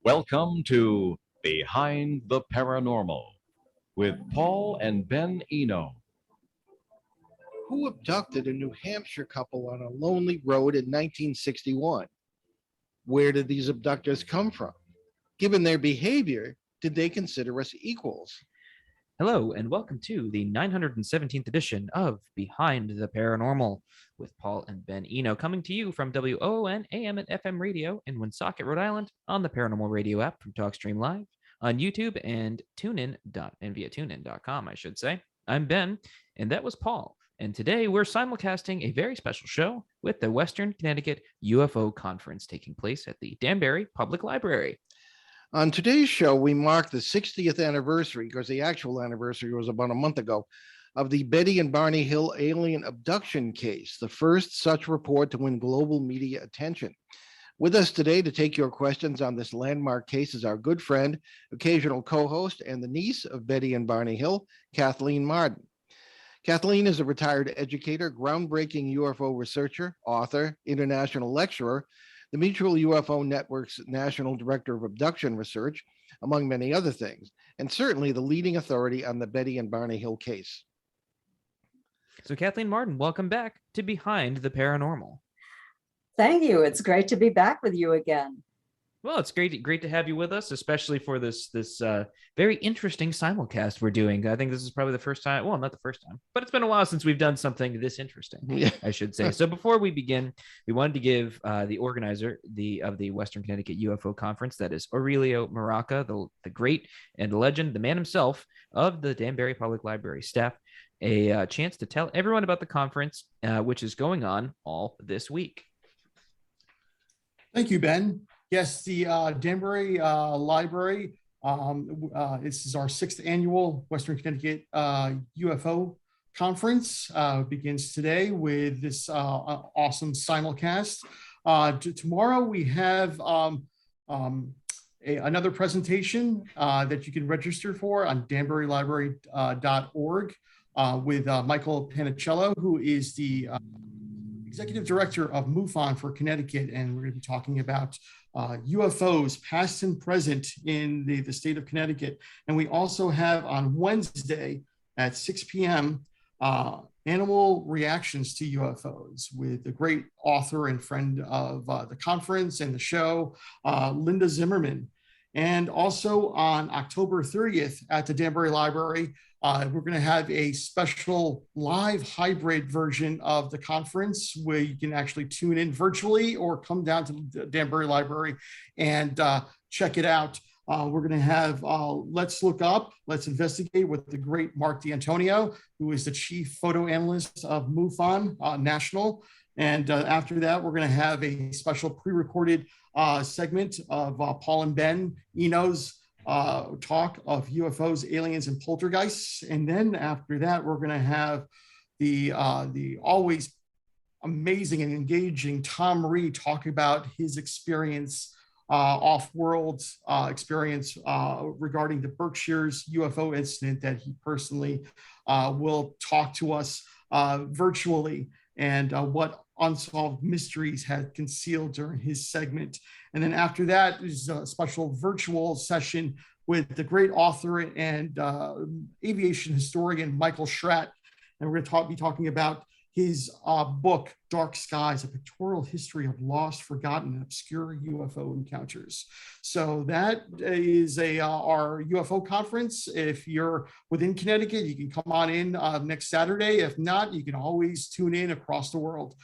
Welcome to Behind the Paranormal with Paul and Ben Eno. Who abducted a New Hampshire couple on a lonely road in 1961? Where did these abductors come from? Given their behavior, did they consider us equals? Hello, and welcome to the 917th edition of Behind the Paranormal with Paul and Ben Eno, coming to you from WOON AM and FM radio in Woonsocket, Rhode Island, on the Paranormal Radio app from TalkStream Live, on YouTube, and via tunein.com, I should say. I'm Ben, and that was Paul. And today we're simulcasting a very special show with the Western Connecticut UFO Conference taking place at the Danbury Public Library. On today's show, we mark the 60th anniversary, because the actual anniversary was about a month ago, of the Betty and Barney Hill alien abduction case, the first such report to win global media attention. With us today to take your questions on this landmark case is our good friend, occasional co-host, and the niece of Betty and Barney Hill, Kathleen Marden. Kathleen is a retired educator, groundbreaking UFO researcher, author, international lecturer, the Mutual UFO Network's National Director of Abduction Research, among many other things, and certainly the leading authority on the Betty and Barney Hill case. So Kathleen Marden, welcome back to Behind the Paranormal. Thank you. It's great to be back with you again. Well, it's great to have you with us, especially for this very interesting simulcast we're doing. I think this is probably the first time, well, not the first time, but it's been a while since we've done something this interesting, Yeah. I should say. So before we begin, we wanted to give the organizer of the Western Connecticut UFO Conference, that is Aurelio Muraca, the great and legend, the man himself of the Danbury Public Library staff, a chance to tell everyone about the conference, which is going on all this week. Thank you, Ben. Yes, the Danbury Library, this is our 6th annual Western Connecticut UFO Conference. Begins today with this awesome simulcast. Tomorrow we have another presentation that you can register for on danburylibrary.org with Michael Panicello, who is the Executive Director of MUFON for Connecticut, and we're going to be talking about UFOs, past and present, in the state of Connecticut. And we also have on Wednesday at 6 p.m. Animal reactions to UFOs with the great author and friend of the conference and the show, Linda Zimmerman. And also on October 30th at the Danbury Library, we're going to have a special live hybrid version of the conference where you can actually tune in virtually or come down to the Danbury Library and check it out. We're going to have Let's Look Up, Let's Investigate with the great Mark D'Antonio, who is the chief photo analyst of MUFON National. And after that, we're going to have a special pre-recorded segment of Paul and Ben Eno's talk of UFOs, aliens, and poltergeists. And then after that, we're going to have the always amazing and engaging Tom Reed talk about his experience, off-world experience regarding the Berkshire's UFO incident that he personally will talk to us virtually, and what unsolved mysteries had concealed during his segment. And then after that is a special virtual session with the great author and aviation historian, Michael Schratt. And we're going to be talking about his book, Dark Skies, A Pictorial History of Lost, Forgotten, and Obscure UFO Encounters. So that is our UFO conference. If you're within Connecticut, you can come on in next Saturday. If not, you can always tune in across the world.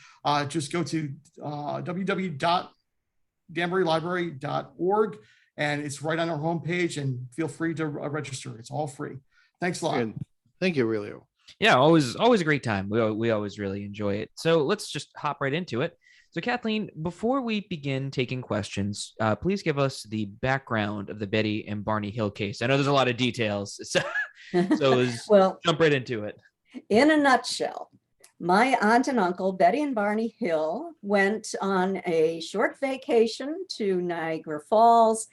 Just go to www.danburylibrary.org, and it's right on our homepage, and feel free to register. It's all free. Thanks a lot. And thank you, Aurelio. Yeah, always a great time. We always really enjoy it. So let's just hop right into it. So Kathleen, before we begin taking questions, please give us the background of the Betty and Barney Hill case. I know there's a lot of details, so Well, jump right into it. in a nutshell, my aunt and uncle, Betty and Barney Hill, went on a short vacation to Niagara Falls,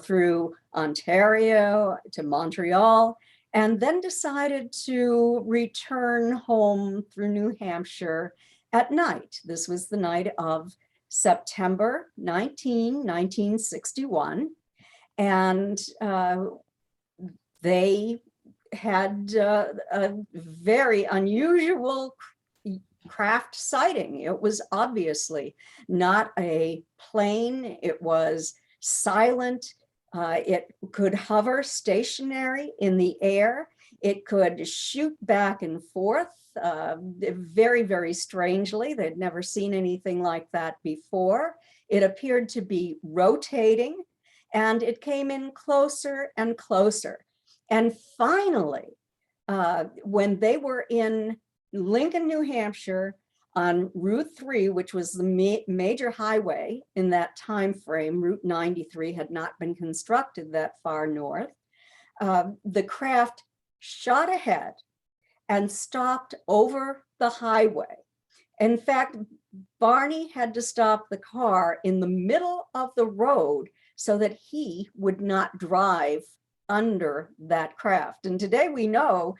through Ontario to Montreal, and then decided to return home through New Hampshire at night. This was the night of September 19, 1961. And they had a very unusual craft sighting. It was obviously not a plane. It was silent. It could hover stationary in the air. It could shoot back and forth very, very strangely. They'd never seen anything like that before. It appeared to be rotating, and it came in closer and closer. And finally, when they were in Lincoln, New Hampshire, on Route 3, which was the major highway in that time frame, Route 93 had not been constructed that far north, the craft shot ahead and stopped over the highway. In fact, Barney had to stop the car in the middle of the road so that he would not drive under that craft. And today we know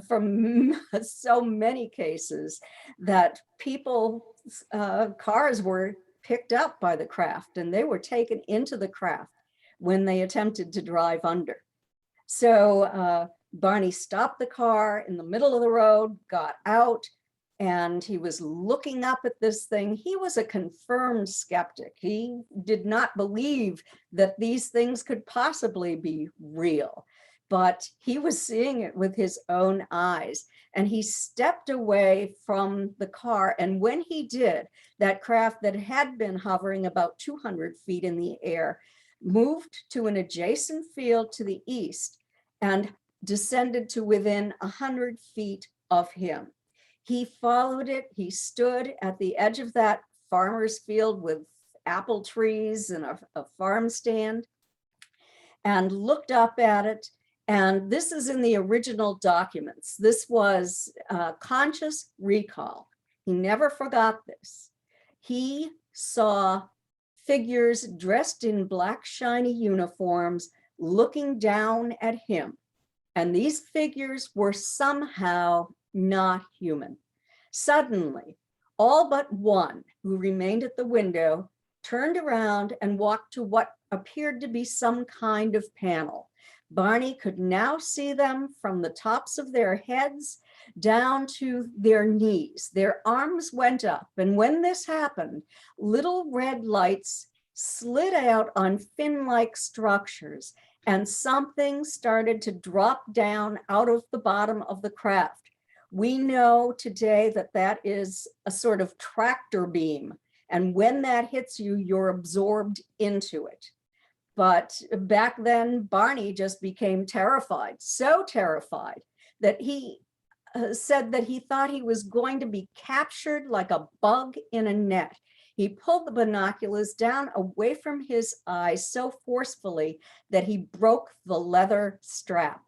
from so many cases that people's cars were picked up by the craft, and they were taken into the craft when they attempted to drive under. So Barney stopped the car in the middle of the road, got out, and he was looking up at this thing. He was a confirmed skeptic. He did not believe that these things could possibly be real, but he was seeing it with his own eyes. And he stepped away from the car. And when he did, that craft that had been hovering about 200 feet in the air moved to an adjacent field to the east and descended to within 100 feet of him. He followed it. He stood at the edge of that farmer's field with apple trees and a farm stand and looked up at it. And this is in the original documents. This was conscious recall. He never forgot this. He saw figures dressed in black, shiny uniforms looking down at him. And these figures were somehow not human. Suddenly, all but one who remained at the window turned around and walked to what appeared to be some kind of panel. Barney could now see them from the tops of their heads down to their knees. Their arms went up, and when this happened, little red lights slid out on fin-like structures, and something started to drop down out of the bottom of the craft. We know today that that is a sort of tractor beam, and when that hits you, you're absorbed into it. But back then, Barney just became terrified, so terrified that he said that he thought he was going to be captured like a bug in a net. He pulled the binoculars down away from his eyes so forcefully that he broke the leather strap.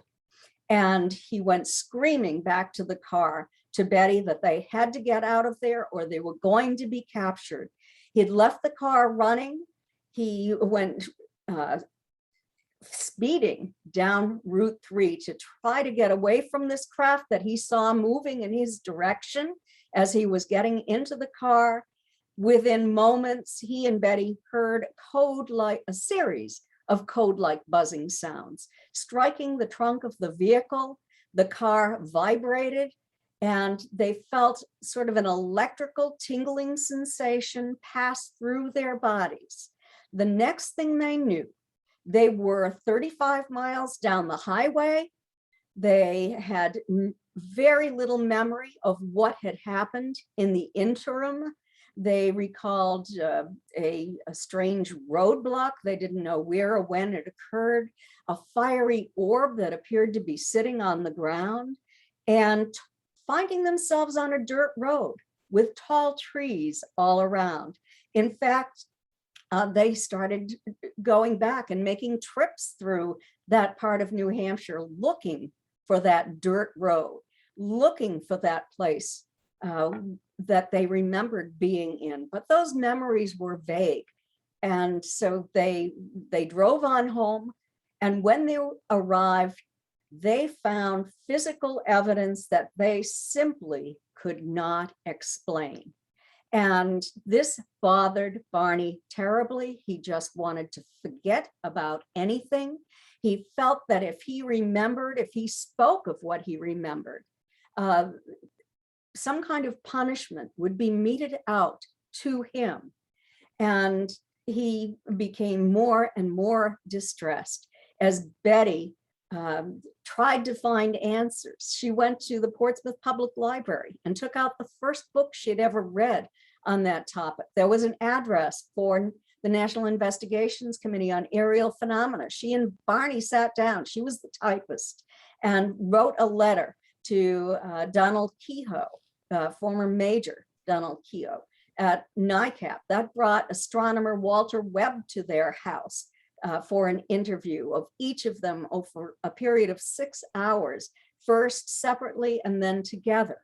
And he went screaming back to the car to Betty that they had to get out of there or they were going to be captured. He'd left the car running. He went speeding down Route 3 to try to get away from this craft that he saw moving in his direction as he was getting into the car. Within moments, he and Betty heard a series of code-like buzzing sounds. Striking the trunk of the vehicle, the car vibrated, and they felt sort of an electrical tingling sensation pass through their bodies. The next thing they knew, they were 35 miles down the highway. They had very little memory of what had happened in the interim. They recalled a strange roadblock. They didn't know where or when it occurred, a fiery orb that appeared to be sitting on the ground, and finding themselves on a dirt road with tall trees all around. In fact, they started going back and making trips through that part of New Hampshire, looking for that dirt road, looking for that place that they remembered being in, but those memories were vague. And so they drove on home, and when they arrived, they found physical evidence that they simply could not explain. And this bothered Barney terribly. He just wanted to forget about anything. He felt that if he remembered, if he spoke of what he remembered, some kind of punishment would be meted out to him. And he became more and more distressed as Betty tried to find answers. She went to the Portsmouth Public Library and took out the first book she'd ever read on that topic. There was an address for the National Investigations Committee on Aerial Phenomena. She and Barney sat down, she was the typist, and wrote a letter to Donald Kehoe, former Major Donald Kehoe at NICAP. That brought astronomer Walter Webb to their house for an interview of each of them over a period of 6 hours, first separately and then together.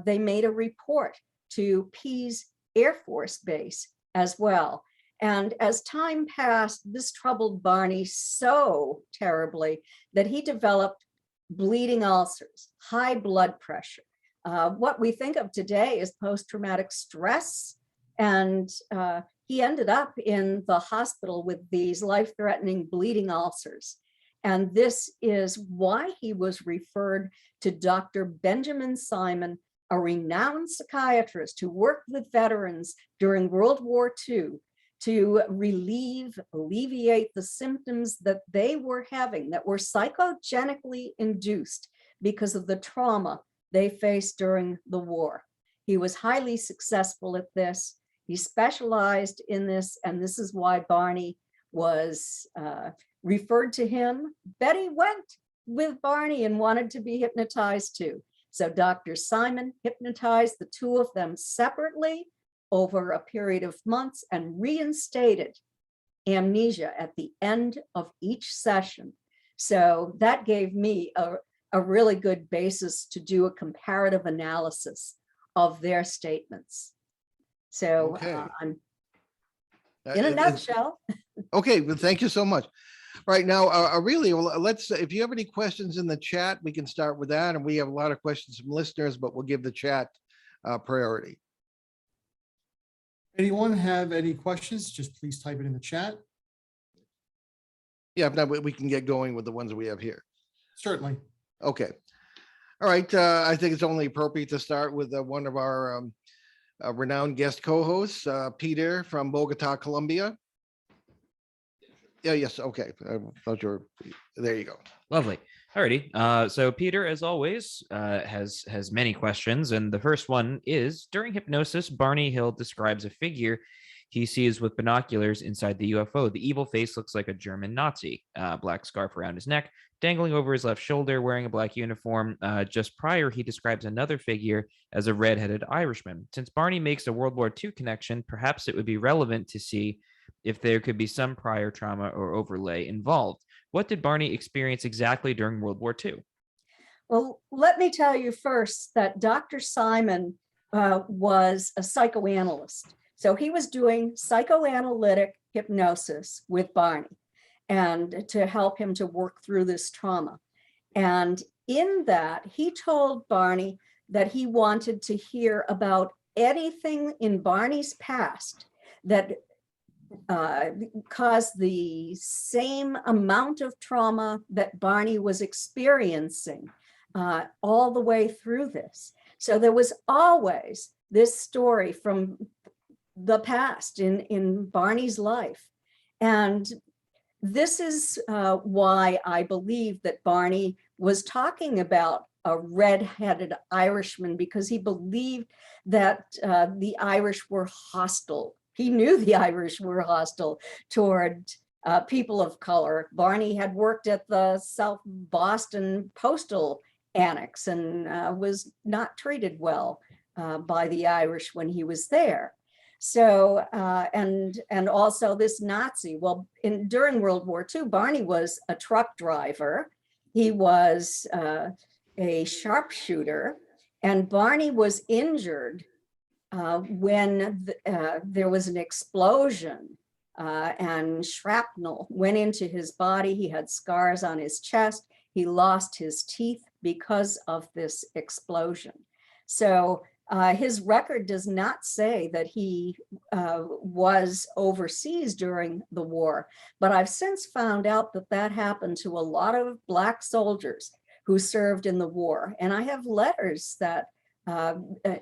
They made a report to Pease Air Force Base as well. And as time passed, this troubled Barney so terribly that he developed bleeding ulcers, high blood pressure. What we think of today is post-traumatic stress. And he ended up in the hospital with these life-threatening bleeding ulcers. And this is why he was referred to Dr. Benjamin Simon, a renowned psychiatrist who worked with veterans during World War II to alleviate the symptoms that they were having that were psychogenically induced because of the trauma they faced during the war. He was highly successful at this. He specialized in this, and this is why Barney was referred to him. Betty went with Barney and wanted to be hypnotized too. So Dr. Simon hypnotized the two of them separately over a period of months and reinstated amnesia at the end of each session. So that gave me a really good basis to do a comparative analysis of their statements. So Okay. I'm in a nutshell. Okay, well, thank you so much. Right now, Aurelio, let's, if you have any questions in the chat, we can start with that. And we have a lot of questions from listeners, but we'll give the chat priority. Anyone have any questions? Just please type it in the chat. Yeah, if not, we can get going with the ones we have here. Certainly. Okay. All right. I think it's only appropriate to start with one of our renowned guest co-hosts, Peter from Bogota, Colombia. Yeah, yes. Okay. I thought you were, there you go. Lovely. Alrighty. So Peter, as always, has many questions, and the first one is: during hypnosis, Barney Hill describes a figure he sees with binoculars inside the UFO. The evil face looks like a German Nazi. Black scarf around his neck, dangling over his left shoulder, wearing a black uniform. Just prior, he describes another figure as a red-headed Irishman. Since Barney makes a World War II connection, perhaps it would be relevant to see if there could be some prior trauma or overlay involved. What did Barney experience exactly during World War II? Well, let me tell you first that Dr. Simon was a psychoanalyst. So he was doing psychoanalytic hypnosis with Barney and to help him to work through this trauma. And in that, he told Barney that he wanted to hear about anything in Barney's past that caused the same amount of trauma that Barney was experiencing all the way through this. So there was always this story from the past in Barney's life. And this is why I believe that Barney was talking about a red-headed Irishman, because he believed that the Irish were hostile. He knew the Irish were hostile toward people of color. Barney had worked at the South Boston Postal Annex and was not treated well by the Irish when he was there. So, and also this Nazi, well, during World War II, Barney was a truck driver. He was a sharpshooter, and Barney was injured when there was an explosion and shrapnel went into his body. He had scars on his chest. He lost his teeth because of this explosion. So his record does not say that he was overseas during the war, but I've since found out that that happened to a lot of Black soldiers who served in the war. And I have letters that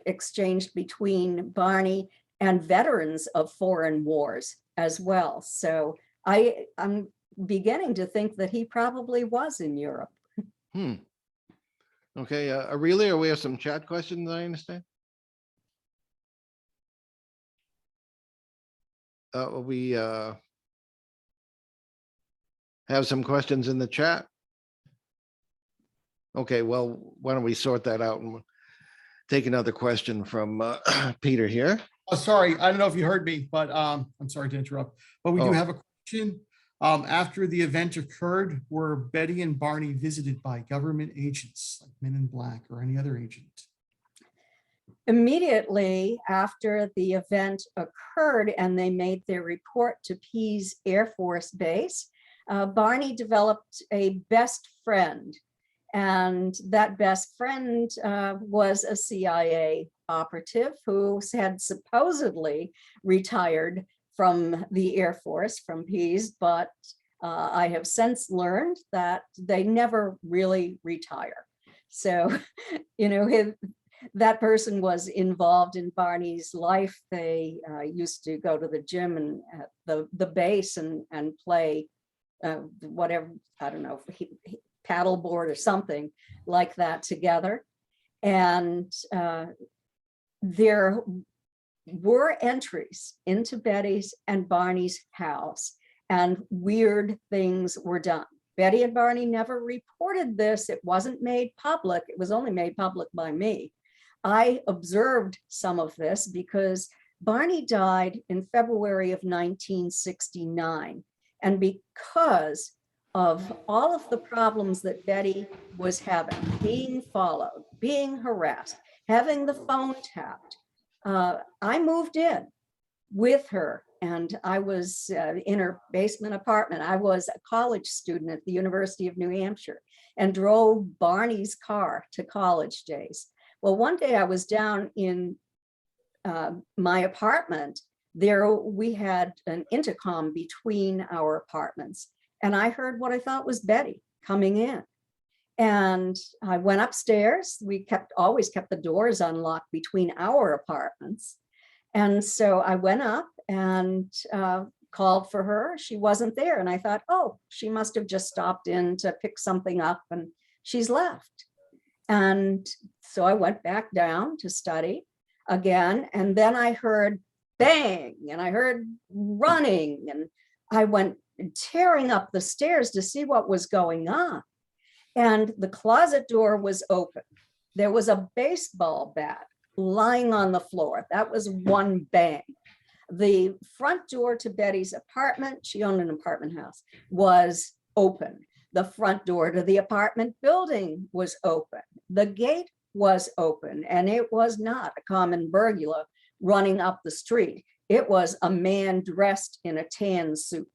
exchanged between Barney and veterans of foreign wars as well. So I'm beginning to think that he probably was in Europe. Okay, Aurelio, we have some chat questions, I understand. We have some questions in the chat. Okay, well, why don't we sort that out and take another question from Peter here. Oh, sorry, I don't know if you heard me, but I'm sorry to interrupt, but we do have a question. After the event occurred, were Betty and Barney visited by government agents like Men in Black or any other agent? Immediately after the event occurred and they made their report to Pease Air Force Base, Barney developed a best friend. And that best friend was a CIA operative who had supposedly retired from the Air Force, from Pease, but I have since learned that they never really retire. So, you know, that person was involved in Barney's life. They used to go to the gym and at the base and play whatever, I don't know, paddleboard or something like that together. And there were entries into Betty's and Barney's house, and weird things were done. Betty and Barney never reported this. It wasn't made public. It was only made public by me. I observed some of this because Barney died in February of 1969. And because of all of the problems that Betty was having, being followed, being harassed, having the phone tapped, I moved in with her, and I was in her basement apartment. I was a college student at the University of New Hampshire and drove Barney's car to college days. Well, one day I was down in my apartment. There we had an intercom between our apartments, and I heard what I thought was Betty coming in. And I went upstairs. We always kept the doors unlocked between our apartments. And so I went up and called for her. She wasn't there. And I thought, oh, she must have just stopped in to pick something up and she's left. And so I went back down to study again. And then I heard bang, and I heard running, and I went tearing up the stairs to see what was going on. And the closet door was open. There was a baseball bat lying on the floor. That was one bang. The front door to Betty's apartment, she owned an apartment house, was open. The front door to the apartment building was open. The gate was open, and it was not a common burglar running up the street. It was a man dressed in a tan suit.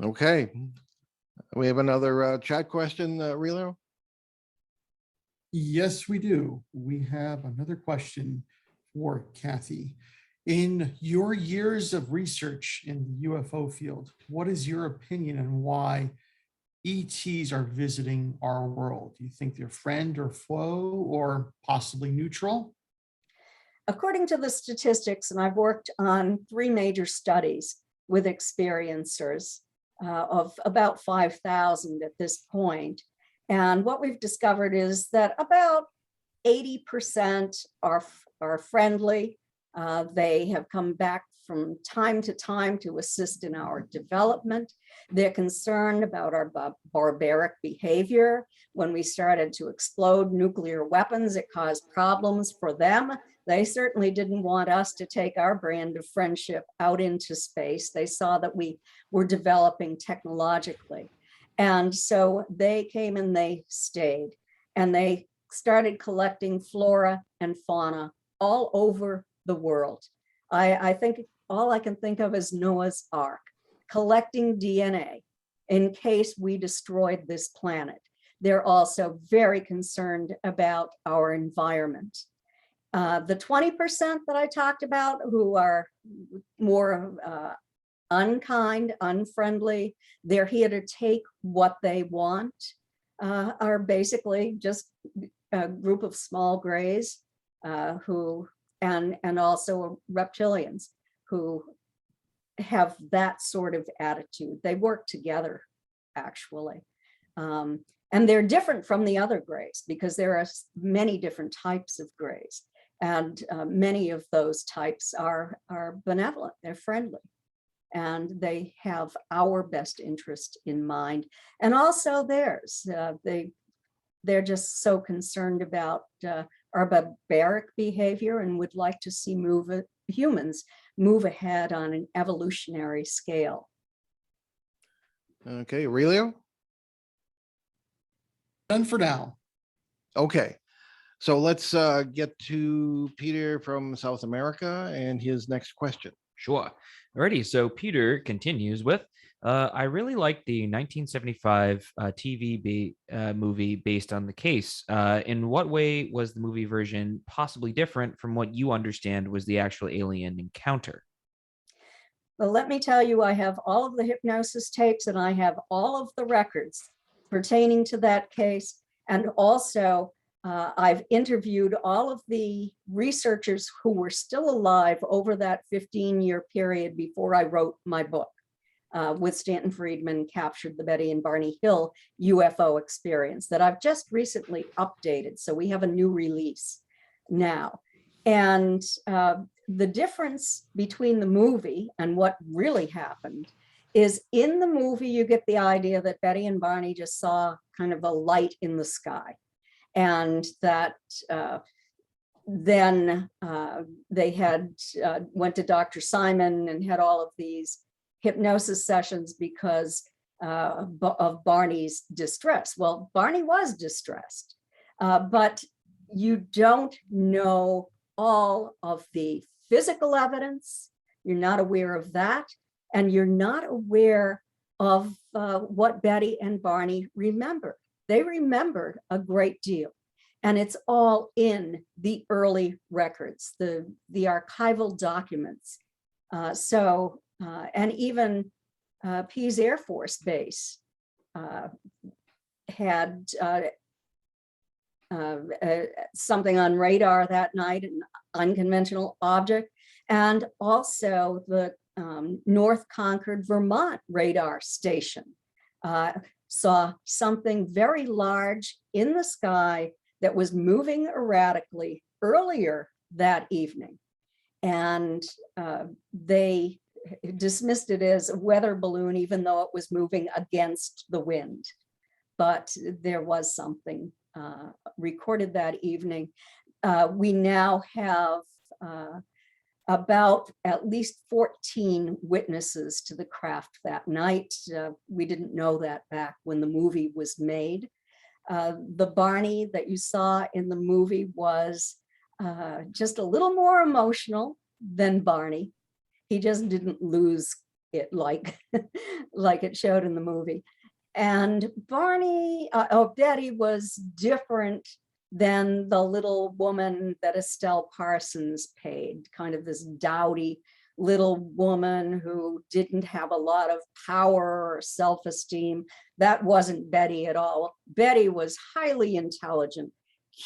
Okay. We have another chat question, Aurelio? Yes, we do. We have another question for Kathy. In your years of research in the UFO field, what is your opinion on why ETs are visiting our world? Do you think they're friend or foe or possibly neutral? According to the statistics, and I've worked on 3 major studies with experiencers of about 5,000 at this point. And what we've discovered is that about 80% are friendly. They have come back from time to time to assist in our development. They're concerned about our barbaric behavior. When we started to explode nuclear weapons, it caused problems for them. They certainly didn't want us to take our brand of friendship out into space. They saw that we were developing technologically. And so they came and they stayed, and they started collecting flora and fauna all over the world. I think all I can think of is Noah's Ark, collecting DNA in case we destroyed this planet. they're also very concerned about our environment. The 20% that I talked about, who are more unkind, unfriendly, they're here to take what they want, are basically just a group of small grays who, and also reptilians who have that sort of attitude. They work together, actually. And they're different from the other grays because there are many different types of grays. And many of those types are benevolent, they're friendly, and they have our best interest in mind, and also theirs. They're just so concerned about our barbaric behavior and would like to see humans move ahead on an evolutionary scale. Okay, Aurelio? Done for now. Okay. So let's get to Peter from South America and his next question. Sure. Alrighty. So Peter continues with, I really like the 1975 TV movie based on the case. In what way was the movie version possibly different from what you understand was the actual alien encounter? Well, let me tell you, I have all of the hypnosis tapes and I have all of the records pertaining to that case. And also, I've interviewed all of the researchers who were still alive over that 15-year period before I wrote my book. With Stanton Friedman, captured the Betty and Barney Hill UFO experience that I've just recently updated. So we have a new release now. And the difference between the movie and what really happened is, in the movie, you get the idea that Betty and Barney just saw kind of a light in the sky. And that then they had went to Dr. Simon and had all of these hypnosis sessions because of Barney's distress. Well, Barney was distressed, but you don't know all of the physical evidence. You're not aware of that. And you're not aware of what Betty and Barney remember. They remembered a great deal. And it's all in the early records, the archival documents. And even Pease Air Force Base had something on radar that night, an unconventional object, and also the North Concord, Vermont radar station saw something very large in the sky that was moving erratically earlier that evening. And they dismissed it as a weather balloon, even though it was moving against the wind. But there was something recorded that evening. We now have about at least 14 witnesses to the craft that night. We didn't know that back when the movie was made. The Barney that you saw in the movie was just a little more emotional than Barney. He just didn't lose it like, like it showed in the movie. And Betty was different than the little woman that Estelle Parsons played, kind of this dowdy little woman who didn't have a lot of power or self-esteem. That wasn't Betty at all. Betty was highly intelligent,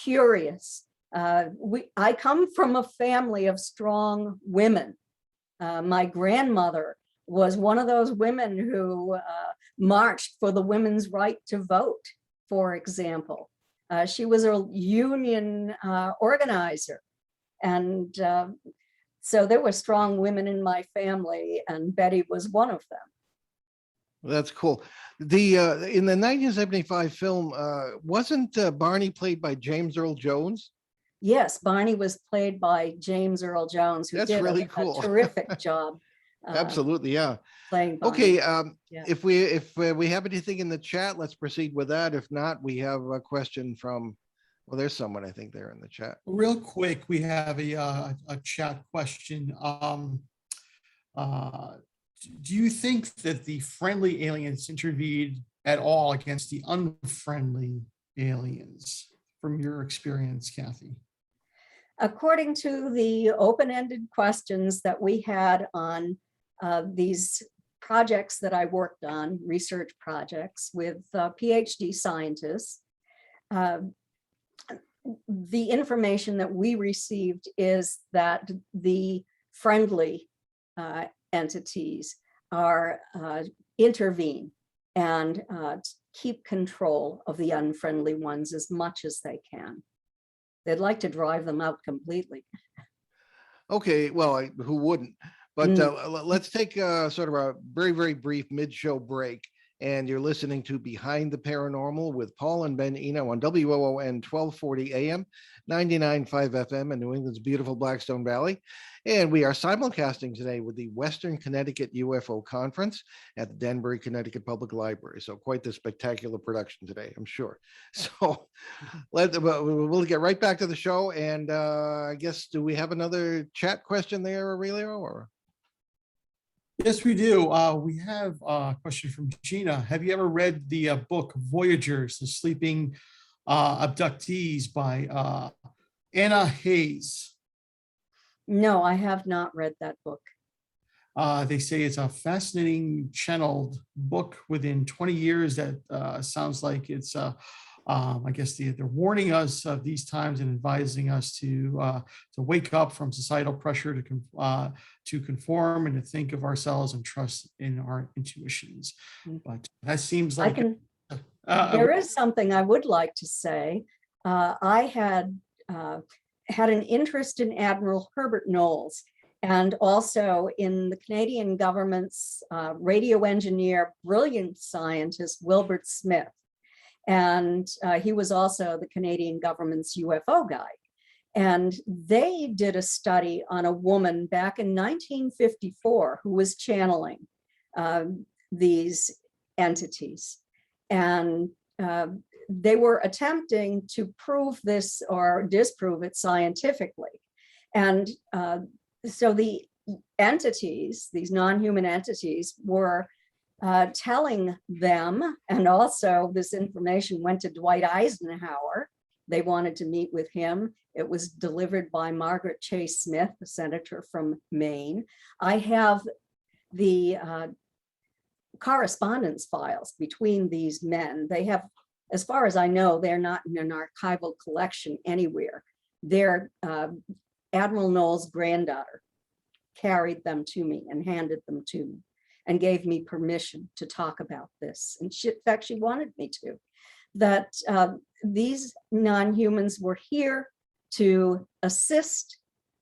curious. I come from a family of strong women. My grandmother was one of those women who marched for the women's right to vote, for example. She was a union organizer. And so there were strong women in my family, and Betty was one of them. That's cool. In the 1975 film, wasn't Barney played by James Earl Jones? Yes, Barney was played by James Earl Jones, who did really a cool. terrific job. Absolutely, yeah. Playing Barney. Okay, Yeah. if we have anything in the chat, let's proceed with that. If not, we have a question from, well, there's someone I think there in the chat. Real quick, we have a chat question. Do you think that the friendly aliens interviewed at all against the unfriendly aliens from your experience, Kathy? According to the open-ended questions that we had on these projects that I worked on, research projects with PhD scientists, the information that we received is that the friendly entities are intervene and keep control of the unfriendly ones as much as they can. They'd like to drive them out completely. Okay, well, who wouldn't? But let's take sort of a very, very brief mid-show break. And you're listening to Behind the Paranormal with Paul and Ben Eno on WOON 1240 AM, 99.5 FM in New England's beautiful Blackstone Valley. And we are simulcasting today with the Western Connecticut UFO Conference at the Danbury, Connecticut Public Library. So quite the spectacular production today, I'm sure. So we'll get right back to the show. And I guess, do we have another chat question there, Aurelio? Or? Yes, we do. We have a question from Gina. Have you ever read the book Voyagers, the Sleeping Abductees by Anna Hayes? No, I have not read that book. They say it's a fascinating channeled book within 20 years that sounds like it's, I guess they're warning us of these times and advising us to wake up from societal pressure to conform and to think of ourselves and trust in our intuitions. But that seems like there is something I would like to say. I had an interest in Admiral Herbert Knowles, and also in the Canadian government's radio engineer, brilliant scientist, Wilbert Smith. And he was also the Canadian government's UFO guy. And they did a study on a woman back in 1954 who was channeling these entities. And they were attempting to prove this or disprove it scientifically. And so the entities, these non-human entities, were telling them, and also this information went to Dwight Eisenhower. They wanted to meet with him. It was delivered by Margaret Chase Smith, a senator from Maine. I have the correspondence files between these men. They have, as far as I know, they're not in an archival collection anywhere. Their Admiral Knowles' granddaughter carried them to me and handed them to me and gave me permission to talk about this. And in fact, she wanted me to, that these non-humans were here to assist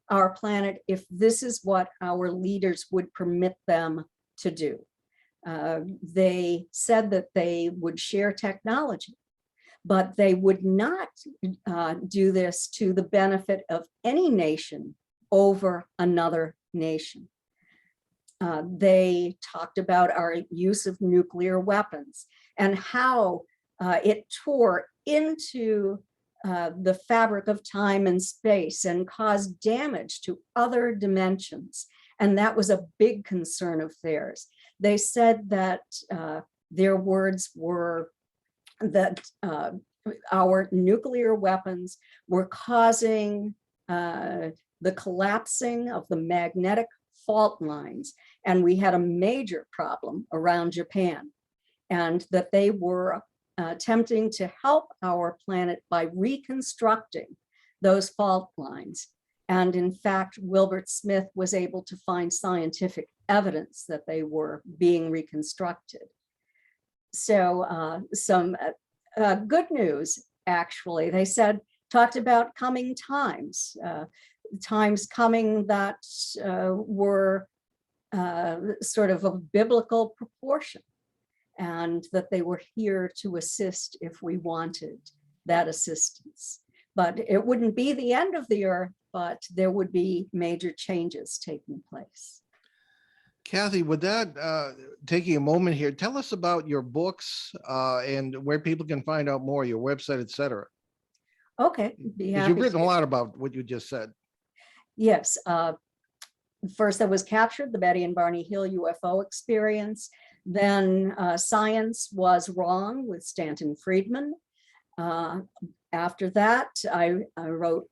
our planet if this is what our leaders would permit them to do. They said that they would share technology, but they would not do this to the benefit of any nation over another nation. They talked about our use of nuclear weapons and how it tore into the fabric of time and space and caused damage to other dimensions. And that was a big concern of theirs. They said that their words were that our nuclear weapons were causing the collapsing of the magnetic fault lines. And we had a major problem around Japan, and that they were attempting to help our planet by reconstructing those fault lines. And in fact, Wilbert Smith was able to find scientific evidence that they were being reconstructed. So some good news, actually. They said, talked about coming times, times coming that were sort of biblical proportion, and that they were here to assist if we wanted that assistance. But it wouldn't be the end of the earth, but there would be major changes taking place. Kathy, with that, taking a moment here, tell us about your books and where people can find out more, your website, et cetera. Okay. Because you've written a lot about what you just said. Yes. First, that was captured, the Betty and Barney Hill UFO experience. Then Science Was Wrong with Stanton Friedman. After that, I wrote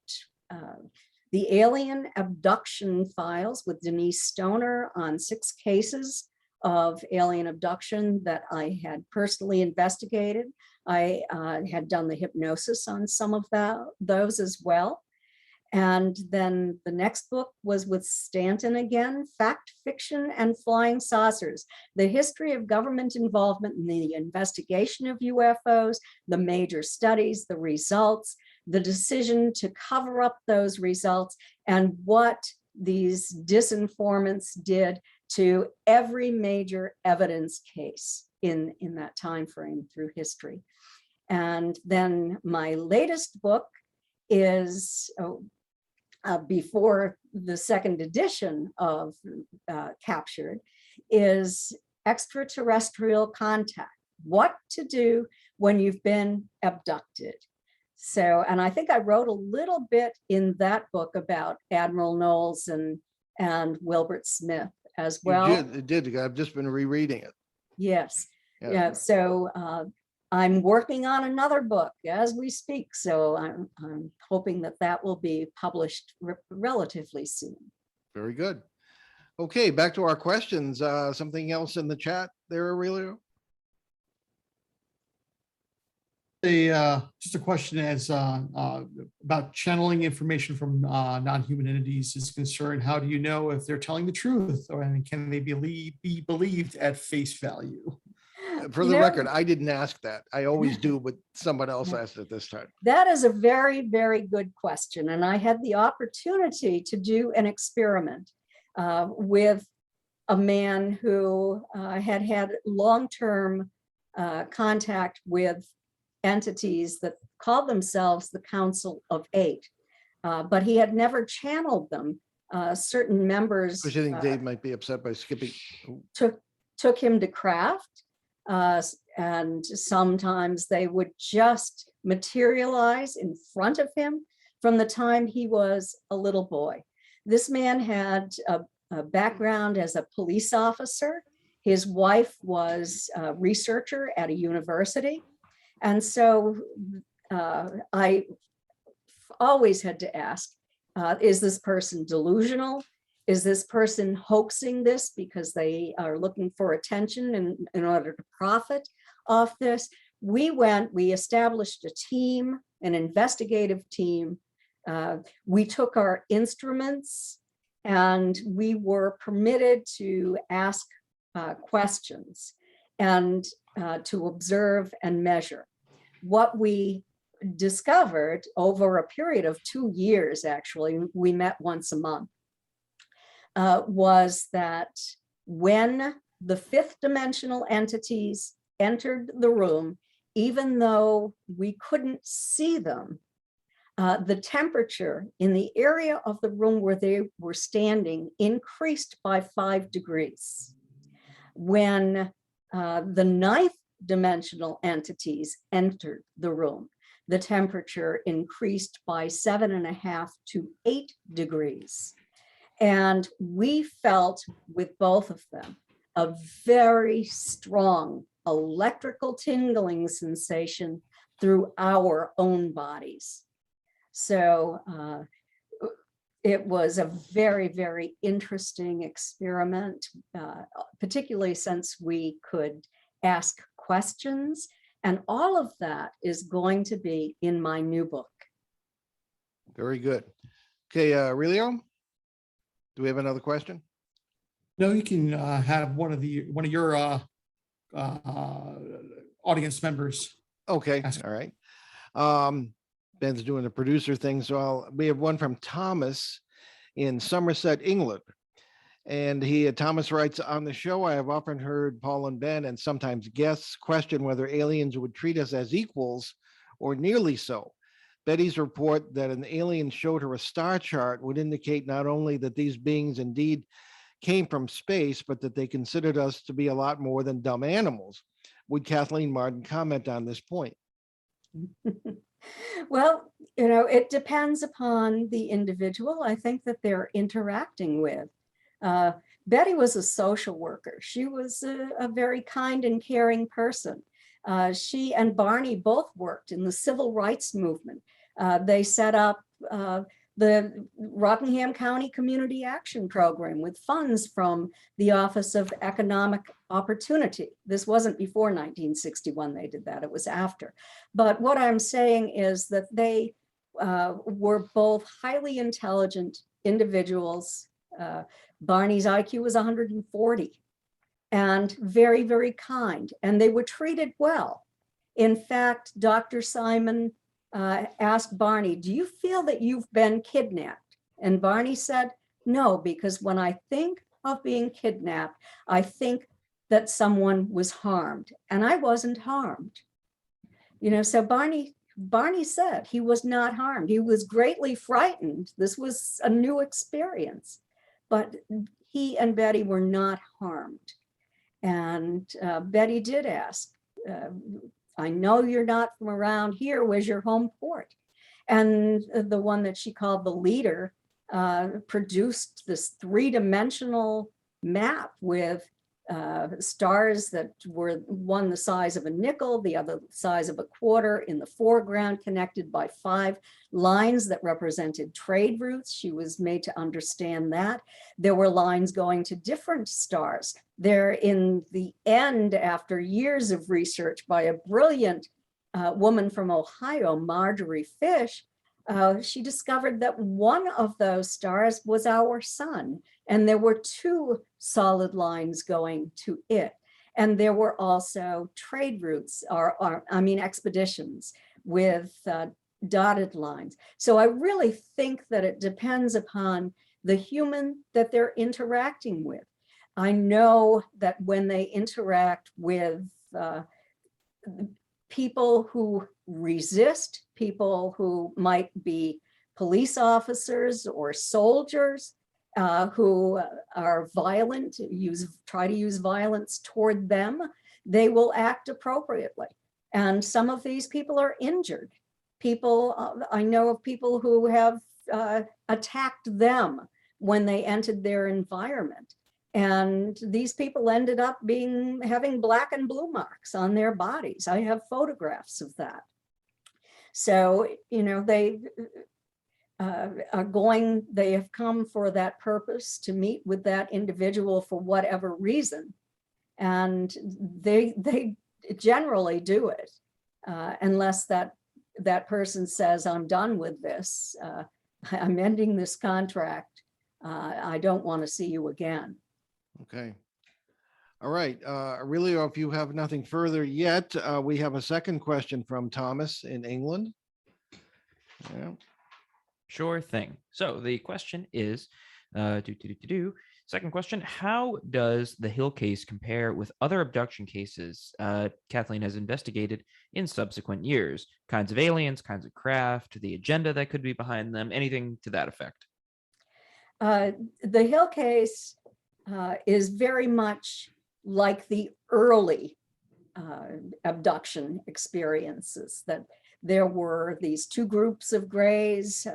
The Alien Abduction Files with Denise Stoner on 6 cases of alien abduction that I had personally investigated. I had done the hypnosis on some of those as well. And then the next book was with Stanton again, Fact, Fiction, and Flying Saucers, the history of government involvement in the investigation of UFOs, the major studies, the results, the decision to cover up those results, and what these disinformants did to every major evidence case in that time frame through history. And then my latest book is before the 2nd edition of Captured, is Extraterrestrial Contact, What to Do When You've Been Abducted. So, and I think I wrote a little bit in that book about Admiral Knowles and Wilbert Smith as well. It did. I've just been rereading it. Yes. Yeah. So I'm working on another book as we speak. So I'm hoping that will be published relatively soon. Very good. Okay, back to our questions. Something else in the chat there, Aurelio? Just a question as about channeling information from non-human entities is concerned. How do you know if they're telling the truth, or can they be believed at face value? For the record, I didn't ask that. I always do, but someone else asked it this time. That is a very, very good question. And I had the opportunity to do an experiment with a man who had long-term contact with entities that called themselves the Council of Eight, but he had never channeled them. Certain members, Which I think Dave might be upset by skipping. took him to craft, and sometimes they would just materialize in front of him from the time he was a little boy. This man had a background as a police officer. His wife was a researcher at a university. And so I always had to ask, is this person delusional? Is this person hoaxing this because they are looking for attention in order to profit off this? We established a team, an investigative team. We took our instruments and we were permitted to ask questions and to observe and measure. What we discovered over a period of 2 years, actually, we met once a month, was that when the 5th dimensional entities entered the room, even though we couldn't see them, the temperature in the area of the room where they were standing increased by 5 degrees. When the 9th dimensional entities entered the room, the temperature increased by 7.5 to 8 degrees. And we felt with both of them a very strong electrical tingling sensation through our own bodies. So it was a very, very interesting experiment, particularly since we could ask questions. And all of that is going to be in my new book. Very good. Okay, Aurelio, do we have another question? No, you can have one of your audience members. Okay, all right. Ben's doing the producer thing, so we have one from Thomas in Somerset, England. And Thomas writes, on the show, I have often heard Paul and Ben and sometimes guests question whether aliens would treat us as equals or nearly so. Betty's report that an alien showed her a star chart would indicate not only that these beings indeed came from space, but that they considered us to be a lot more than dumb animals. Would Kathleen Marden comment on this point? Well, it depends upon the individual, I think, that they're interacting with. Betty was a social worker. She was a very kind and caring person. She and Barney both worked in the civil rights movement. They set up the Rockingham County Community Action Program with funds from the Office of Economic Opportunity. This wasn't before 1961 they did that, it was after. But what I'm saying is that they were both highly intelligent individuals. Barney's IQ was 140 and very, very kind, and they were treated well. In fact, Dr. Simon asked Barney, do you feel that you've been kidnapped? And Barney said, no, because when I think of being kidnapped, I think that someone was harmed, and I wasn't harmed. You know, so Barney said he was not harmed. He was greatly frightened. This was a new experience, but he and Betty were not harmed. And Betty did ask, I know you're not from around here. Where's your home port? And the one that she called the leader produced this three-dimensional map with stars that were one the size of a nickel, the other the size of a quarter in the foreground, connected by 5 lines that represented trade routes. She was made to understand that. There were lines going to different stars. There in the end, after years of research by a brilliant woman from Ohio, Marjorie Fish, she discovered that one of those stars was our sun, and there were 2 solid lines going to it. And there were also trade routes, expeditions with dotted lines. So I really think that it depends upon the human that they're interacting with. I know that when they interact with people who resist, people who might be police officers or soldiers who are violent, try to use violence toward them, they will act appropriately. And some of these people are injured. People, I know of people who have attacked them when they entered their environment. And these people ended up having black and blue marks on their bodies. I have photographs of that. So, you know, they have come for that purpose, to meet with that individual for whatever reason. And they generally do it, unless that person says, I'm done with this. I'm ending this contract. I don't want to see you again. Okay. All right. Aurelio, if you have nothing further yet, we have a second question from Thomas in England. Yeah. Sure thing. So the question is, second question, how does the Hill case compare with other abduction cases Kathleen has investigated in subsequent years? Kinds of aliens, kinds of craft, the agenda that could be behind them, anything to that effect? The Hill case is very much like the early abduction experiences, that there were these 2 groups of grays,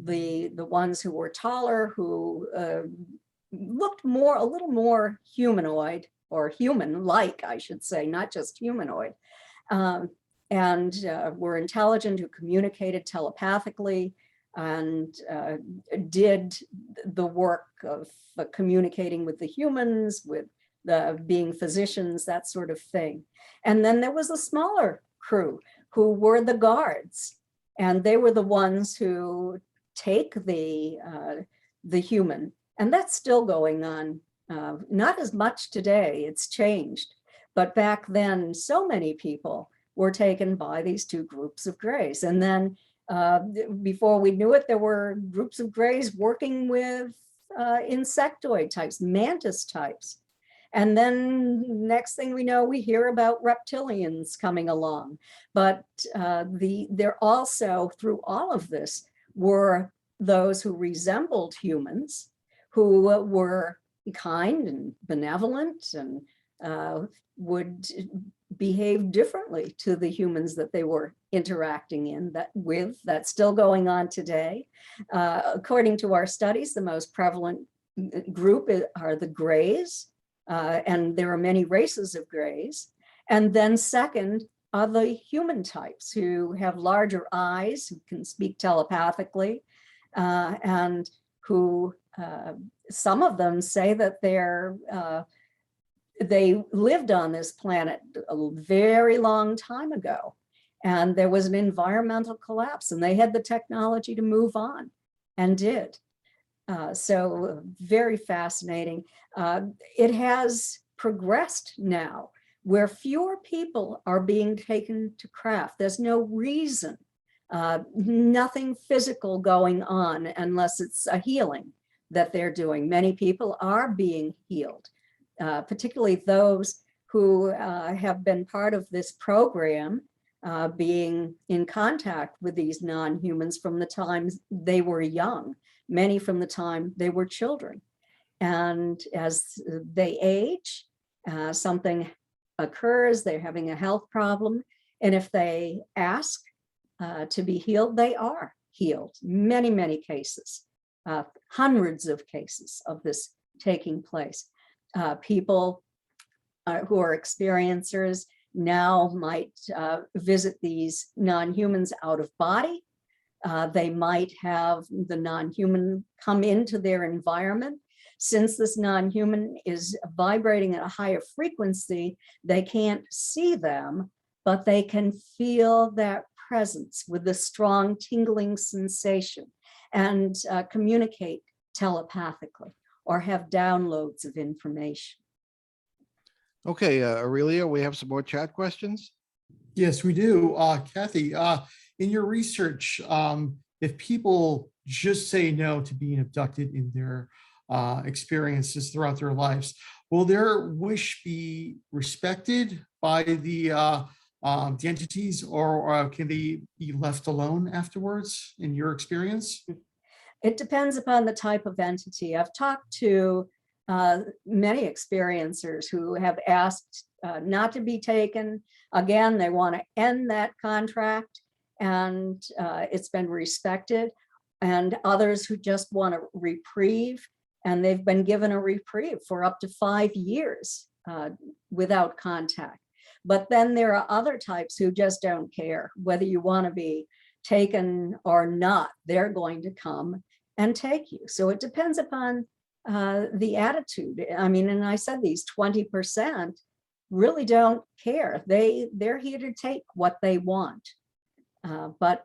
the ones who were taller, who looked a little more humanoid, or human-like, I should say, not just humanoid, and were intelligent, who communicated telepathically, and did the work of communicating with the humans, with being physicians, that sort of thing. And then there was a smaller crew who were the guards, and they were the ones who take the human. And that's still going on, not as much today, it's changed. But back then, so many people were taken by these 2 groups of grays. And then before we knew it, there were groups of grays working with insectoid types, mantis types. And then next thing we know, we hear about reptilians coming along. But there also, through all of this, were those who resembled humans, who were kind and benevolent and would behave differently to the humans that they were interacting with. That's still going on today. According to our studies, the most prevalent group are the grays, and there are many races of grays. And then second are the human types who have larger eyes, who can speak telepathically, and who some of them say that they lived on this planet a very long time ago, and there was an environmental collapse, and they had the technology to move on, and did. So very fascinating. It has progressed now where fewer people are being taken to craft. There's no reason, nothing physical going on unless it's a healing that they're doing. Many people are being healed, particularly those who have been part of this program, being in contact with these non-humans from the time they were young, many from the time they were children. And as they age, something occurs, they're having a health problem. And if they ask to be healed, they are healed. Many, many cases, hundreds of cases of this taking place. People who are experiencers now might visit these non-humans out of body. They might have the non-human come into their environment. Since this non-human is vibrating at a higher frequency, they can't see them, but they can feel that presence with a strong tingling sensation and communicate telepathically or have downloads of information. Okay, Aurelio, we have some more chat questions. Yes, we do. Kathy, in your research, if people just say no to being abducted in their experiences throughout their lives, will their wish be respected by the entities, or can they be left alone afterwards, in your experience? It depends upon the type of entity. I've talked to many experiencers who have asked not to be taken. Again, they want to end that contract, and it's been respected. And others who just want a reprieve, and they've been given a reprieve for up to 5 years without contact. But then there are other types who just don't care whether you want to be taken or not. They're going to come and take you. So it depends upon the attitude. I mean, and I said these 20% really don't care. They're here to take what they want. But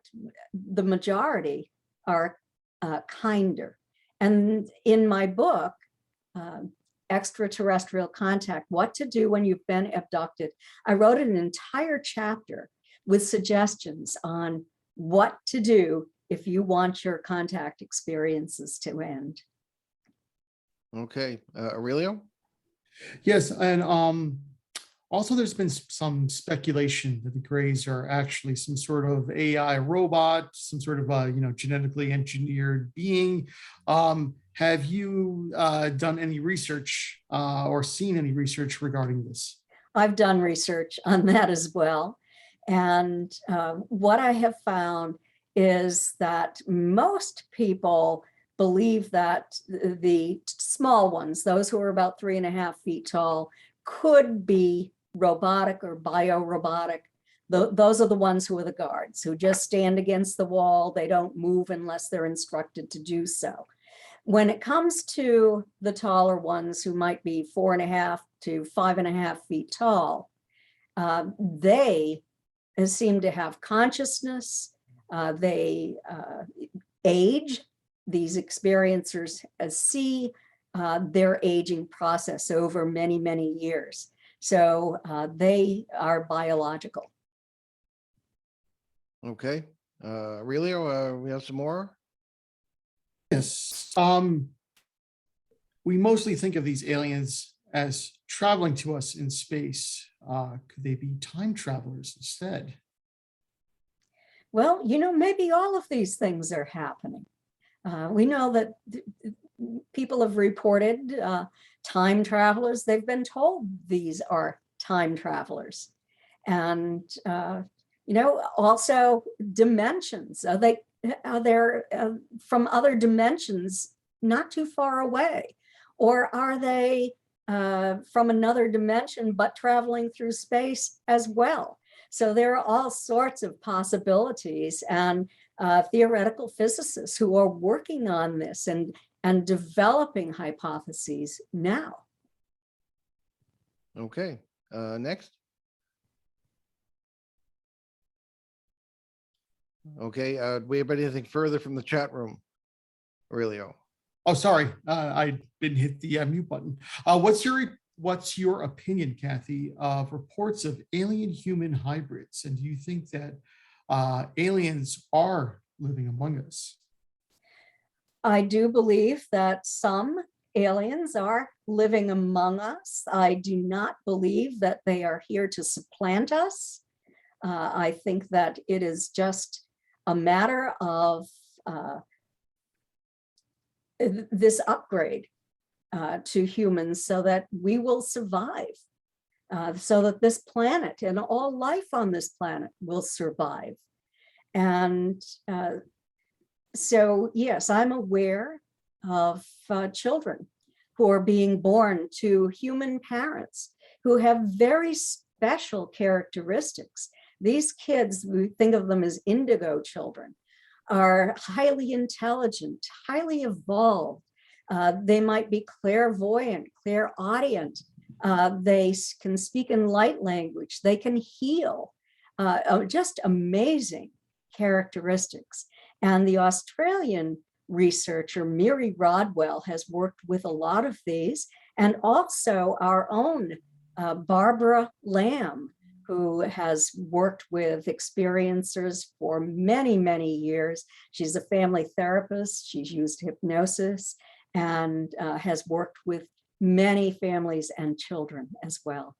the majority are kinder. And in my book, Extraterrestrial Contact, What to Do When You've Been Abducted, I wrote an entire chapter with suggestions on what to do if you want your contact experiences to end. Okay, Aurelio? Yes, and also there's been some speculation that the Greys are actually some sort of AI robot, some sort of genetically engineered being. Have you done any research or seen any research regarding this? I've done research on that as well. And what I have found is that most people believe that the small ones, those who are about 3.5 feet tall, could be robotic or biorobotic. Those are the ones who are the guards, who just stand against the wall. They don't move unless they're instructed to do so. When it comes to the taller ones, who might be 4.5 to 5.5 feet tall, they seem to have consciousness. They age. These experiencers see their aging process over many, many years. So they are biological. Okay, Aurelio, we have some more? Yes. We mostly think of these aliens as traveling to us in space. Could they be time travelers instead? Well, maybe all of these things are happening. We know that people have reported time travelers. They've been told these are time travelers. And, also dimensions. They're from other dimensions not too far away. Or are they from another dimension, but traveling through space as well? So there are all sorts of possibilities, and theoretical physicists who are working on this and developing hypotheses now. Okay, next. Okay, do we have anything further from the chat room? Aurelio. Oh, sorry, I didn't hit the mute button. What's your opinion, Kathy, of reports of alien-human hybrids? And do you think that aliens are living among us? I do believe that some aliens are living among us. I do not believe that they are here to supplant us. I think that it is just a matter of this upgrade to humans so that we will survive, so that this planet and all life on this planet will survive. And so, yes, I'm aware of children who are being born to human parents who have very special characteristics. These kids, we think of them as indigo children, are highly intelligent, highly evolved. They might be clairvoyant, clairaudient. They can speak in light language. They can heal. Just amazing characteristics. And the Australian researcher, Miri Rodwell, has worked with a lot of these, and also our own Barbara Lamb, who has worked with experiencers for many, many years. She's a family therapist. She's used hypnosis and has worked with many families and children as well.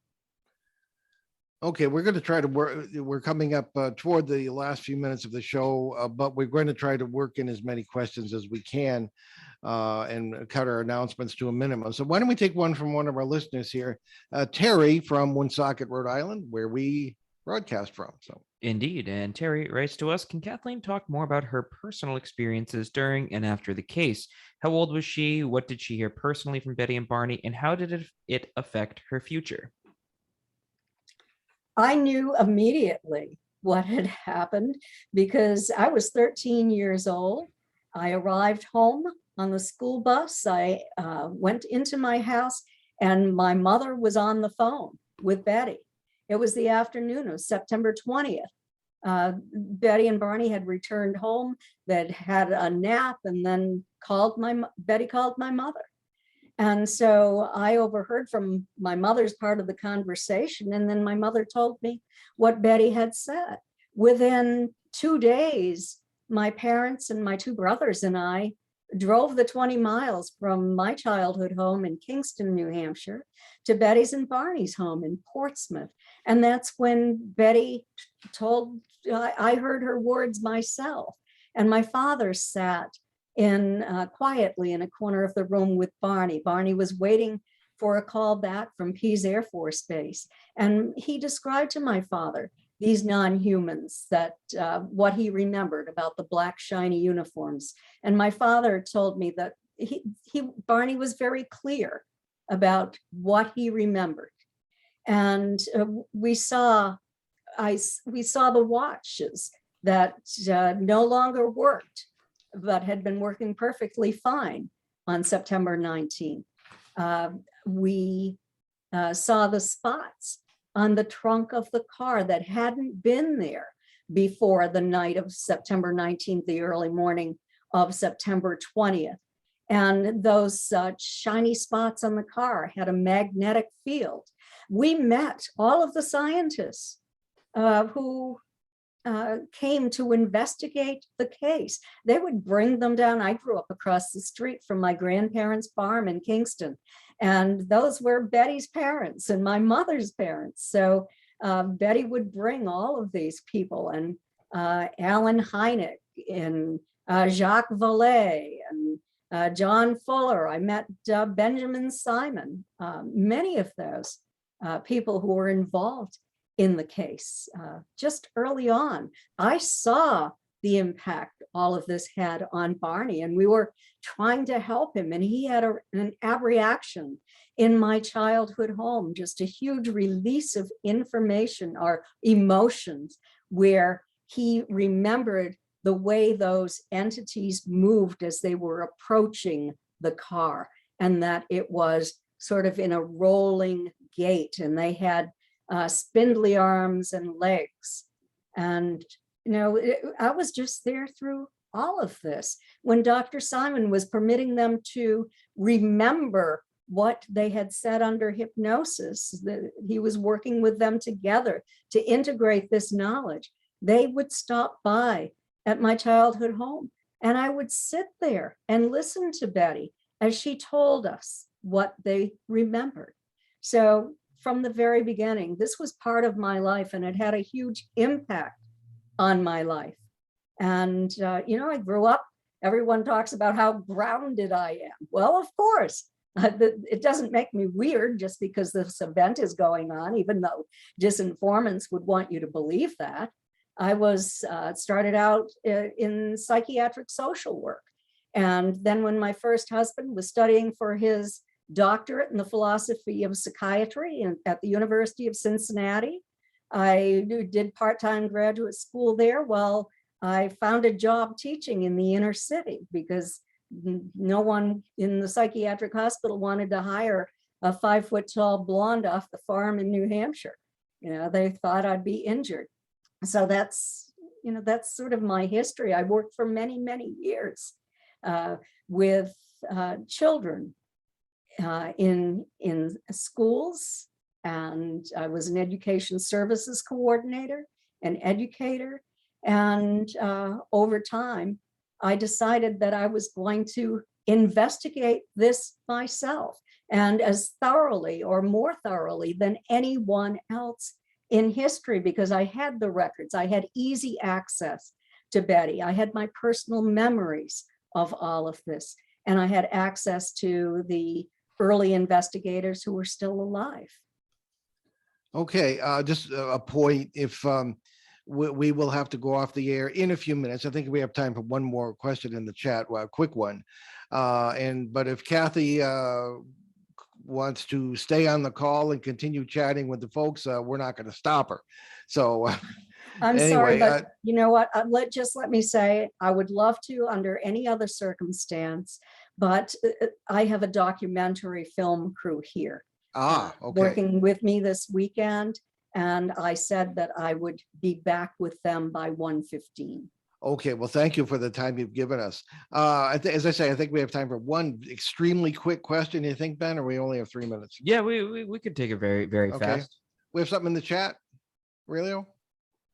Okay, we're going to try to work. We're coming up toward the last few minutes of the show, but we're going to try to work in as many questions as we can and cut our announcements to a minimum. So why don't we take one from one of our listeners here, Terry from Woonsocket, Rhode Island, where we broadcast from. So Indeed. And Terry writes to us, can Kathleen talk more about her personal experiences during and after the case? How old was she? What did she hear personally from Betty and Barney? And how did it affect her future? I knew immediately what had happened because I was 13 years old. I arrived home on the school bus. I went into my house and my mother was on the phone with Betty. It was the afternoon of September 20th. Betty and Barney had returned home, they'd had a nap, and then Betty called my mother. And so I overheard from my mother's part of the conversation, and then my mother told me what Betty had said. Within 2 days, my parents and my two brothers and I drove the 20 miles from my childhood home in Kingston, New Hampshire, to Betty's and Barney's home in Portsmouth. And that's when Betty I heard her words myself. And my father sat quietly in a corner of the room with Barney. Barney was waiting for a call back from Pease Air Force Base. And he described to my father these non-humans, that what he remembered about the black shiny uniforms. And my father told me that Barney was very clear about what he remembered. And we saw the watches that no longer worked, but had been working perfectly fine on September 19th. We saw the spots on the trunk of the car that hadn't been there before the night of September 19th, the early morning of September 20th. And those shiny spots on the car had a magnetic field. We met all of the scientists who came to investigate the case. They would bring them down. I grew up across the street from my grandparents' farm in Kingston, and those were Betty's parents and my mother's parents. So Betty would bring all of these people, and Alan Hynek and Jacques Vallée and John Fuller. I met Benjamin Simon, many of those people who were involved in the case. Just early on, I saw the impact all of this had on Barney. And we were trying to help him. And he had an abreaction in my childhood home, just a huge release of information or emotions, where he remembered the way those entities moved as they were approaching the car, and that it was sort of in a rolling gait, and they had spindly arms and legs. And, I was just there through all of this. When Dr. Simon was permitting them to remember what they had said under hypnosis, that he was working with them together to integrate this knowledge, they would stop by at my childhood home, and I would sit there and listen to Betty as she told us what they remembered. So from the very beginning, this was part of my life, and it had a huge impact on my life. And, I grew up, everyone talks about how grounded I am. Well, of course, it doesn't make me weird just because this event is going on, even though disinformants would want you to believe that. I was started out in psychiatric social work. And then when my first husband was studying for his doctorate in the philosophy of psychiatry at the University of Cincinnati, I did part-time graduate school there while I found a job teaching in the inner city, because no one in the psychiatric hospital wanted to hire a 5-foot-tall blonde off the farm in New Hampshire. They thought I'd be injured. So that's sort of my history. I worked for many, many years with children in schools, and I was an education services coordinator, an educator. And over time, I decided that I was going to investigate this myself, and as thoroughly or more thoroughly than anyone else in history, because I had the records, I had easy access to Betty, I had my personal memories of all of this, and I had access to the early investigators who were still alive. Okay, just a point. If we will have to go off the air in a few minutes. I think we have time for one more question in the chat, well, a quick one. But if Kathy wants to stay on the call and continue chatting with the folks, we're not going to stop her. So I'm anyway, sorry, but you know what? Let me say, I would love to under any other circumstance, but I have a documentary film crew here okay. working with me this weekend. And I said that I would be back with them by 1:15. Okay, well, thank you for the time you've given us. As I say, I think we have time for one extremely quick question. You think, Ben, or we only have 3 minutes? Yeah, we could take it very, very fast. We have something in the chat, Aurelio?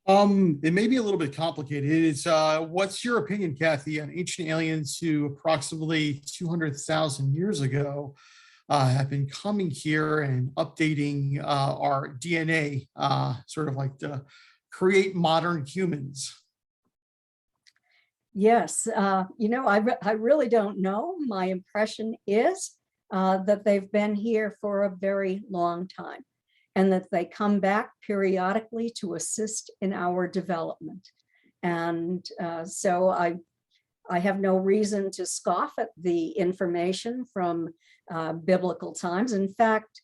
It may be a little bit complicated. It's what's your opinion, Kathy, on ancient aliens who approximately 200,000 years ago have been coming here and updating our DNA, sort of like to create modern humans? Yes, I really don't know. My impression is that they've been here for a very long time, and that they come back periodically to assist in our development. And so I have no reason to scoff at the information from biblical times. In fact,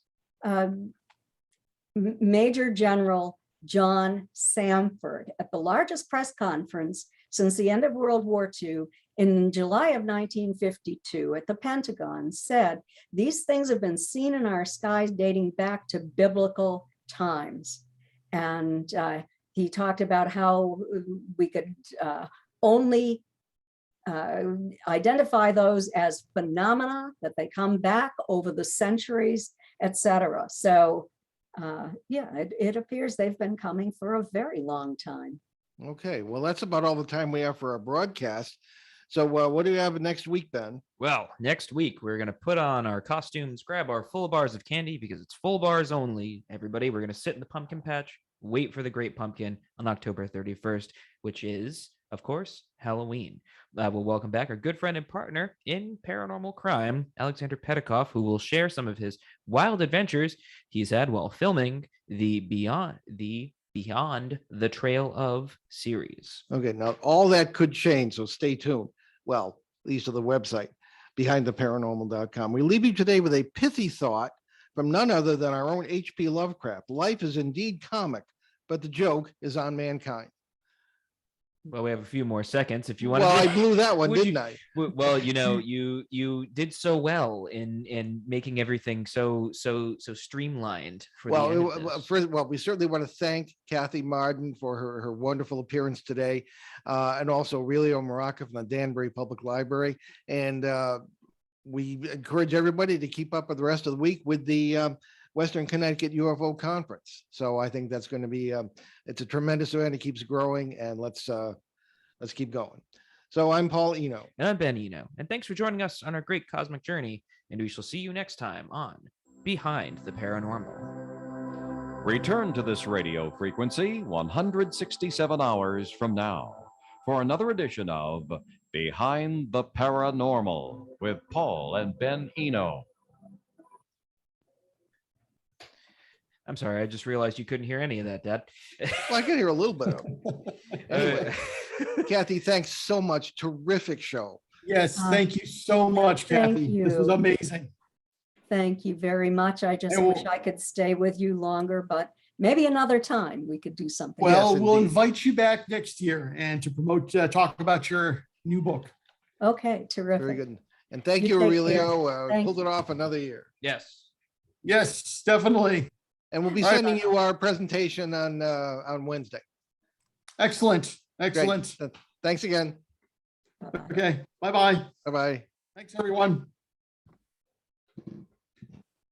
Major General John Samford, at the largest press conference since the end of World War II in July of 1952 at the Pentagon, said, "These things have been seen in our skies dating back to biblical times." And he talked about how we could only identify those as phenomena, that they come back over the centuries, etc. So it appears they've been coming for a very long time. Okay, well, that's about all the time we have for our broadcast. So what do you have next week, Ben? Well, next week, we're going to put on our costumes, grab our full bars of candy, because it's full bars only. Everybody, we're going to sit in the pumpkin patch, wait for the Great Pumpkin on October 31st, which is, of course, Halloween. We'll welcome back our good friend and partner in paranormal crime, Alexander Petikoff, who will share some of his wild adventures he's had while filming the Beyond the Trail of series. Okay, now all that could change, so stay tuned. Well, at least to the website, behindtheparanormal.com. We leave you today with a pithy thought from none other than our own H.P. Lovecraft. Life is indeed comic, but the joke is on mankind. Well, we have a few more seconds if you want Well, to. I blew that one, Would didn't I? Well, you did so well in making everything so streamlined for the end of this. First, we certainly want to thank Kathy Marden for her wonderful appearance today, and also Aurelio Muraca from the Danbury Public Library. And we encourage everybody to keep up with the rest of the week with the Western Connecticut UFO Conference. So I think that's going to be it's a tremendous event. It keeps growing, and let's keep going. So I'm Paul Eno. And I'm Ben Eno. And thanks for joining us on our great cosmic journey. And we shall see you next time on Behind the Paranormal. Return to this radio frequency 167 hours from now for another edition of Behind the Paranormal with Paul and Ben Eno. I'm sorry, I just realized you couldn't hear any of that, Dad. Well, I can hear a little bit of it. Anyway, Kathy, thanks so much. Terrific show. Yes, thank you so much, Kathy. you. This was amazing. Thank you very much. I just wish I could stay with you longer, but maybe another time we could do something. Well, Yes, we'll indeed. invite you back next year and to promote, talk about your new book. Okay, terrific. Very good. And thank You you, take Aurelio. Thank Pulled it off another year. Yes. Yes, definitely. And we'll be All right. sending you our presentation on Wednesday. Excellent. Great. Excellent. Thanks again. Bye-bye. Okay. Bye-bye. Bye-bye. Thanks, everyone.